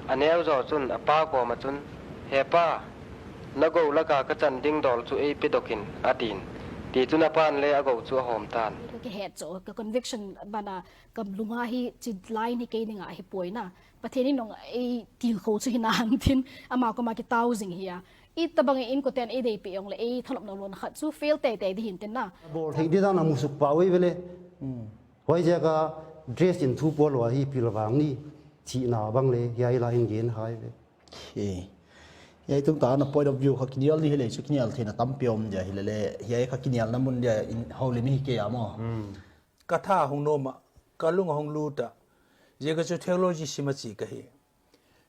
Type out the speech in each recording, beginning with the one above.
อันนี้เอาจุนป้าก็มาจุนเฮป้านักเอาละกากระจันดิ้งดอลจูเอปิดกินอาดินตีจุนป้านเลยอากาจูหอมตานก็เหตุโจก็ conviction บานากับลุงอาฮีจิตไลน์นี่เกนิงอาฮีป่วยนะประเทศนี้น้องไอทีลเขาชื่อนาหังทินอามาก็มาคิดต้าสิ่งเฮียอีตบังอินก็เต็นไอเดย์ไปองเลยไอถล่มน้องล้นขัดสู้เฟลแต่ได้เห็นเต็นนะบอลที่ด้านน้ำมุสุกป่าไว้เลยไว้จะก็ dress in ทูปอลว่าฮีพิลวังนี่ชีนาบังเลยยายลายเงินหายเลยยายตุ้งตาหน้า point of view เขากินยาลีเลยชุกกินยาที่น่ะตั้มเปียมจะเฮเลยยายเขากินยาน้ำมันจะเขาเลยไม่ฮิเกียมั้งกระท่าหงโนมะกะลุงหงลูตะเยก็จะเทคโนโลยีสิมาจีกะเฮ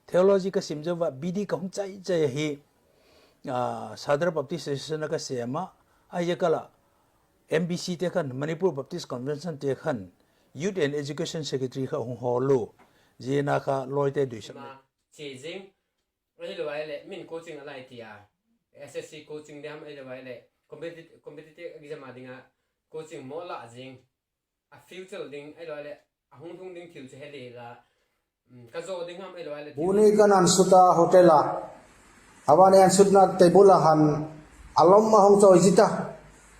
เทคโนโลยีก็สิมจะว่าบีดีก็หงใจเฮสาธารณบัพติสต์นักเสียมาไอ้ก็ละ MBC เทคันมณิปุรบัพติสต์คอนเวนชั่นเทคัน Youth and Education Secretary เขาหงฮอลโลเจน่าค่ะลอยเตะด้วยใช่ไหมจริงไม่รู้ว่าเลยมินโคชิ่งอะไรที่SSC โคชิ่งเดียมไม่รู้ว่าเลย competitive exam มาดิ้งโคชิ่งมั่วละจริงfuture ดิ้งไอ้รู้ว่าเลยหุ่นดิ้งทิวจะเฮลีละก็โจดิ้งทำไอ้รู้ว่าเลยบุนีกันอันสุดาโฮเทลละอาวันนี้อันสุดนัดเตบุลหันอารมณ์มาห้องโจยจิตา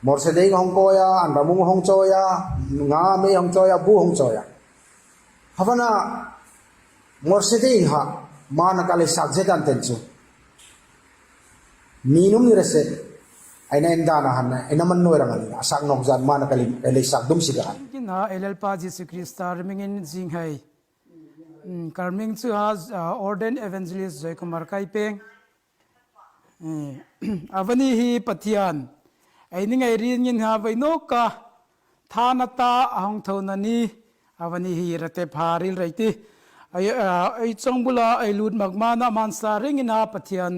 หมดเสด็จห้องโจยอันระมุงห้องโจยงาไม่ห้องโจยบูห้องโจยฮาวันน่ะหมดเสด็จฮะมานักเลยสักเจ็ดอันเต็มจูมีนุ่มนี่เรศไอ้นั่นด่านะฮันไอ้นั่นมันนวดอะไรสักนกจันมานักเลยสักดุมสิกันกินหาเอลปาจิสุคริสตาร์มิงินจิงให้การมิงซูฮาออร์เดนเอเวนเจลิสจอยคุมารไคเปงอาวันนี้ฮีปฏิญาณไอ้นี่ไงเรียนยินหาไปนกกะทานาตาอ่างเท่านั้นนี่อาวันนี้ฮีรัตพาริลไรตีไอ้จงบุลาไอ้ลุดมักมานะมันสาริงินหาปฏิญาณ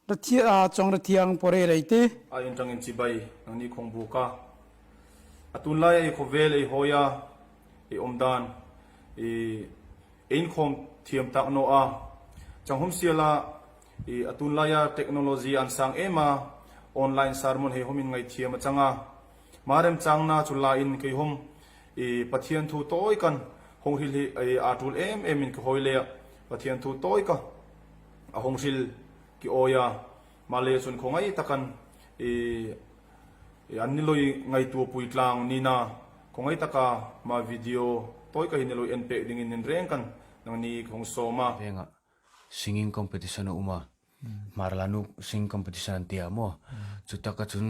รัฐจงรัฐยังปอเรไรตีไอ้จังอินจิบายนังนี้คงบุกะอตุนไลไอ้ขเวลไอ้ฮอยาไอ้อมดานไอ้อินคมเทียมตักโนอาจังหงเสียละไอ้อตุนไลยาเทคโนโลยีอันสังเอมาออนไลน์สารมุนให้หมินไงเทียมจังอามาเริ่มจังนาจุลาอินคือหมไอ้ปฏิญาณทูโต้กันหงฮิลไอ้อาทุลเอ็มินคือหอยเลียปฏิญาณทูโต้กันหงฮิลกิโอยามาเลสุนคงไอ้ตะกันอันนี้เลยไงตัวปุยกลางนี่นะคงไอ้ตะกามาวิดีโอตัวก็เห็นเลยเอ็นเปดิ่งอินเร่งกันนังนี้คงโซมาเองอะ singing competition uma marlanu sing competition tia mo chuta ka chun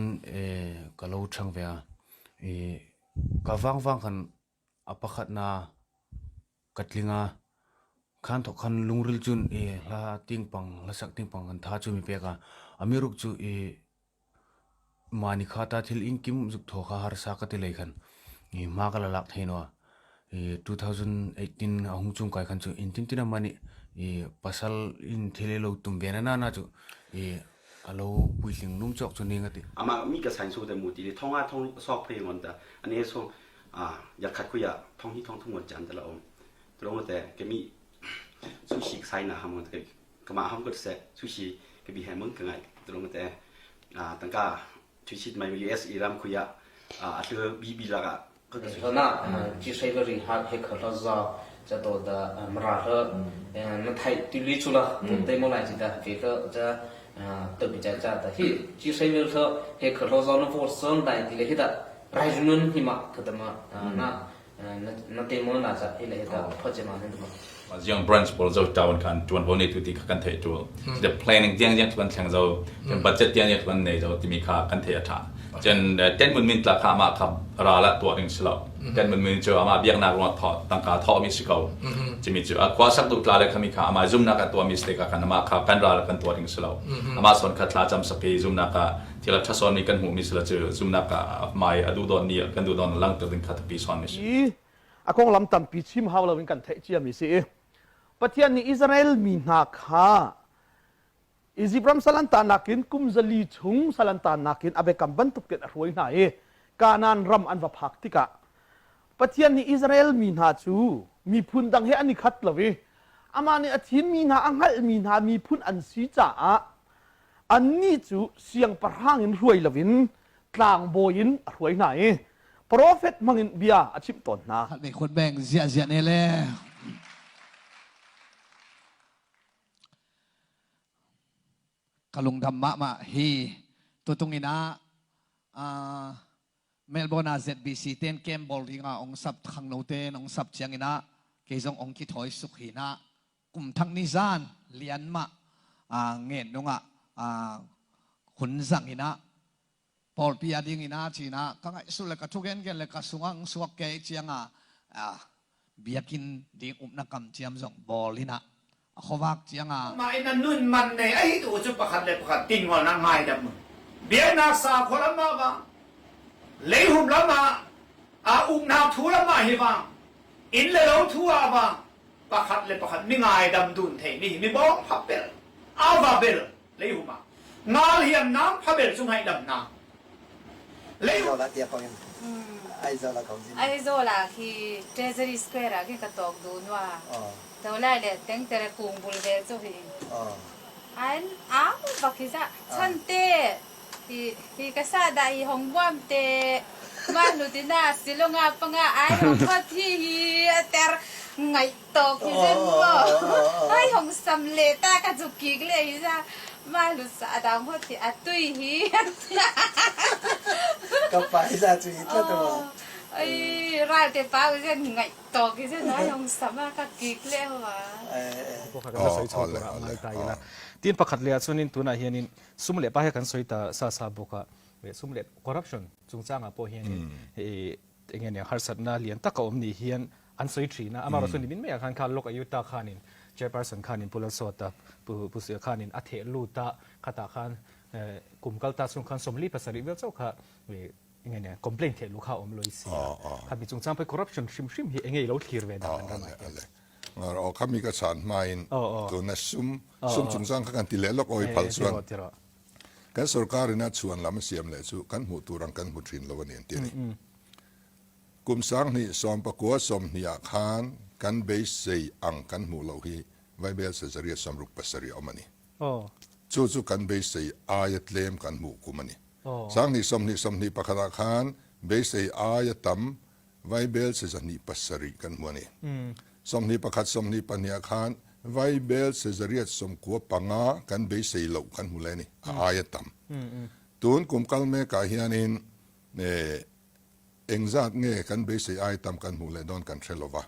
kalo thang ve kawang wang kan apakhat na katlinga khan to khan lungril chun la tingpang la sak tingpang kan tha chu mi peka amiruk chu mani khata thil inkim juk thoka har sa ka ti lei khan ma kala lak theino 2018 ahung chung kai khan chu intin tina mani pasal in thile lo tum bena na na chu alo puiling num chok chu ninga ti ama mi ka sain su de mu ti thonga thong sok phe ngon ta ane so ya khat ku ya thong hi thong thong ngon chan ta la om to lo te ke mi su shi sai na ham ngon ke kama ham ko se su shi ke bi ha mong ka ngai to lo te tang ka tu shi mai US iram ku ya atlu bi la gaก็น่าจีใช้บริหารให้เขาเราจะตัวเดมราเธอนั่นไทยติลิชุละเต็มหมดเลยจีแต่เกี่ยวจะตัวบิจารณ์แต่ที่จีใช้บริหารให้เขาเราเนี่ยฟอร์สได้ที่เลยที่แต่รายจุนหิมะคือแต่มานั่นเต็มหมดเลยจ้ะที่เลยที่แต่พอจะมาเนี่ยตัวyoung branch บอลเจ้าดาวกันจวนวันนี้ทุกที่กันเทจูthe planning ยังทุกวันแข่งเจ้า budget ยังทุกวันเนี่ยเจ้าที่มีค่ากันเทอะท่าจนเต้นมันมีราคามาครับราละตัวเองสลับเต้นมันมีเจอมาเบียงนักรวดทอดตั้งการทอมิสเกาจะมีเจอควาสักตุกลาเลยขามีค่ามาซุ่มนักตัวมิสเตกกันมาครับกันราละกันตัวเองสลับมาส่วนขัดลาจำสักปีซุ่มนักที่เราทัศน์มีกันหูมิสละเจอซุ่มนักไม่ดูดอนนี่กันดูดอนลังตัวเองขัดปีซ้อนมิสอากงลำตันปีชิมฮาวเราเป็นกันเทเจียมิสิประเทศนี้อิสราเอลมีนักฮะอิจิปรัมสลันตานักินกุมจลีชุงสลันตานักินอาเบกัมบันตุกเกตรวยนาการานรำอันวพักติกะประเทศนี้อิสราเอลมีนาจูมีพุนดังเฮอันนี้ขัดละเวอามาเนี่ยทีมีนาอังฮัลมีนามีพุนอันสีจ่าอันนี้จูเสียงประหางอินรวยละวินกลางโบยินรวยนาโปรเฟตมังอินเบียอาชิมตนนะเป็นคนแบ่งเสียเนี่ยแหละ กลุงธรรมะมาฮีตัวตรงนี้นะเมลโบนาเซดบีซีเทนเกมบอลริงาองซับขังโนเตนองซับเชียงนะเกยงองคิดถอยสุขีนะกลุ่มทั้งนิซานเลียนมาเงินนงขุนสังอินะพอลพิยาดิงอินะจีนะก็ไงสุดเลยก็ทุกเงินเลยก็สุงสวกเกยเชียงเบียกินดิงนักกำเชียมส่งบอลอินะเขาวักเชียงมาไอ้นั่นนุ่นมันในไอ้ตัวจุประคัดเลยประคัดติงหัวนั่งไงดับมึงเบียนักสาวคนละมาบ้างเลยหุ่มละมาอุ้มนาทูละมาฮิบังอินเลยเราทูอาบังประคัดเลยประคัดไม่ไงดำดุนเทนี่ไม่บอกพับเบลอาบาเบลเลยหุ่มงาเลียมน้ำพับเบลจุงให้ดำน้ำเลยหุ่มไอโซล่ะคือเทเซอรี่สแควร์ที่กระตอกดูนว่าตัวแรกเลยตั้งแต่กุงบุลเวลจุหิอันบักคิซะฉันเตะที่กษัตริย์ได้ห้องบ้านเตะมาหนุติน่าสิลงอาปังไอ้ห้องพัที่แต่ไงตอกที่เจนว่าไอ้ห้องสำเร็จแต่กระจุกกิกเลยจ้ะมาหนุสะดามพัที่ตุยฮีก็ไปซะจุยตัวไอ้รายเตป้าก็จะไงตอกที่เจนนะห้องสำมาก็กิกเลยว่ะพวกเขาก็ใส่ชุดละไม่ตายละทีนประคัดเลียส่วนนี้ตัวน่ะเฮียนินสมเล็จไปให้กันสวยตาซาบุกะสมเล็จคอร์รัปชันจุงจ้างอ่ะพอเฮียนินเงี้ยเนี่ยฮาร์สัตนาเลียนตะกอมนี่เฮียนอันสวยทรีนะอามาเราส่วนนี้มินไม่อยากการลกอายุตาขานินเจอร์เพอร์สันขานินปุลสอตาปุเสือขานินอัฐเทลูตาคาตาขานกลุ่มกัลตาสุนขันสมลีภาษาริเวลเจ้าค่ะเงี้ยเนี่ยคอมเพลนเทลูกค้าอมลอยเสียข้ามีจุงจ้างไปคอร์รัปชันชิมเฮียเงี้ยเราทีร์เวดามันเราเขามีกระสานมาอินตัวนั้นซุ่มจุงจังกันติเลลกโอยพัลส่วนกันสุรการินาชวนลำเสียมเลยสุกันหูตุรังกันหูทินลวันนี้ทีนี้กลุ่มสังนี่สอมประกวดสมนิยาคานกันเบสเซอังกันหูเหล่าฮีไว้เบลเซจริยสมรุปปัสริอมันนี่จู่กันเบสเซอายตเลมกันหูกุมันนี่สังนี่สมนี่ประคาคานเบสเซอายตัมไว้เบลเซจนิปัสริกันหัวนี่สมนิประคัดสมนิปัญญาคานไว้เบลเซจริยสมกัวปังอากันเบสเซเหล่ากันหูเลยนี่อายตัมตูนกุมกัลเมกาฮิอานินเอ็งจัดเงี้ยกันเบสเซอายตัมกันหูเลยดอนกันเทลวะ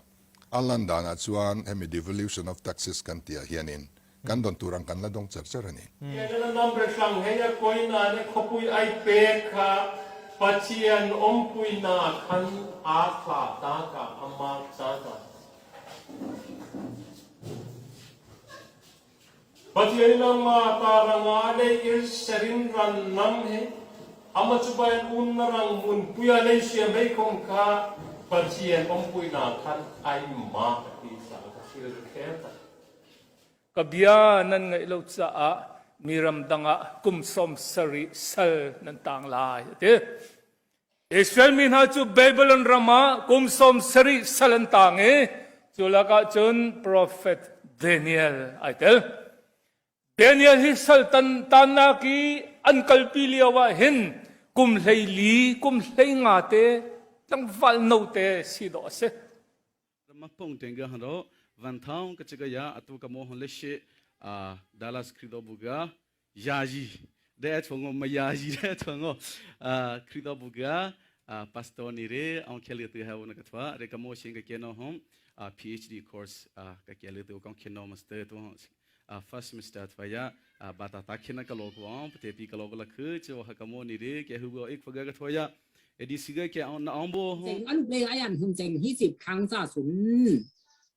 อัลลันดานาชวนเฮมิ devolution of taxes กันที่ฮิอานินกันดอนตุรังกันละดงเจริญนี่เกี่ยวกับน้ำประชังเฮียคอยนาเนี่ยขบุยไอเป็กค่ะปัจเจียนอมปุยนาคันอาคาตากะอามาจ้าจ้าปัจเจียนนามาตารังอาเลอิสเซรินรันนัมเฮอามาจุบันอุนนรังมุนปุยเลเซียไม่คงค่ะปัจเจียนอมปุยนาคันไอมาที่สาวสิลเคตกบยานั่นไงเราจะมีรำดังกุมสมสริเซลนั่นต่างลายเด้อิสราเอลมีหาจูไบเบิลนรามากุมสมสริเซลต่างจูลากาจนโปรเฟตเดเนียลไอเดลเดเนียลฮิสัลตันนากีอันกัลปิเลียวะเห็นกุมเลยลีกุมเลยงาเตตั้งฟัลโนเตสิโดเซมาพงเตงกันฮัลโหลวันท้องก็จะก็ยาอัตุกโมฮเลเชดัลลัสคริโดบุกายาจีเด็ดฟงมายาจีเด็ดฟงคริโดบุกาพาสตอร์นี่เร่อังเคลียตัวเฮานักทัวเรกโมชิงก็เกี่ยวน้องPhD course ก็เกี่ยวตัวกังเขียนน้องมาสเตอร์ตัว first semester ทัวยาบัตรตักเขียนก็โลกว่างปฏิปีก็โลกละคือจะว่าก็โมนี่เร่แกหัวอีกฟังก็ทัวยาเอดีสิกแกอันโบอันเปย์อันหุ่นเจงที่10 ครั้งซะสุน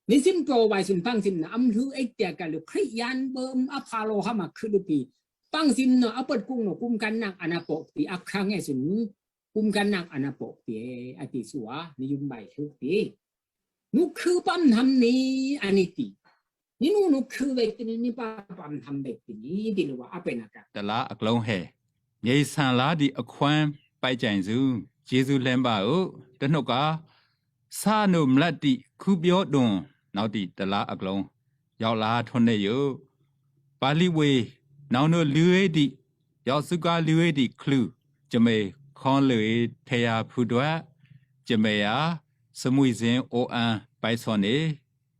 นี่สินโปรไว้สินปังสินอัมถือไอเดียกันหรือคริยันเบิ่มอพาโลเข้ามาคือดูปีปังสินเนาะเอาเปิดกุ้งเนาะกุมกันนักอนาโปปีอักครั้งไงสินกุมกันนักอนาโปปีอติสัวนิยมใบทุกปีนุคือปั้นทำนี้อันนี้ตีนี่นุคือเวทีนี่ปั้นทำแบบนี้ดีหรือว่าเป็นอะไรแต่ละอักลงเฮยัยสันลาดีอควานไปใจซูเจซูเลมบาโอแต่นกาซาโนมลาติคูเบียดงนาดีแต่ละอักลงยาวลาทนได้อยู่ปาลิเวนาโนลือดียาวสุกาลือดีคลูจะไม่คอนเลยเทียพูดว่าจะไม่ยาสมุยเซนโออันไปสอนเอ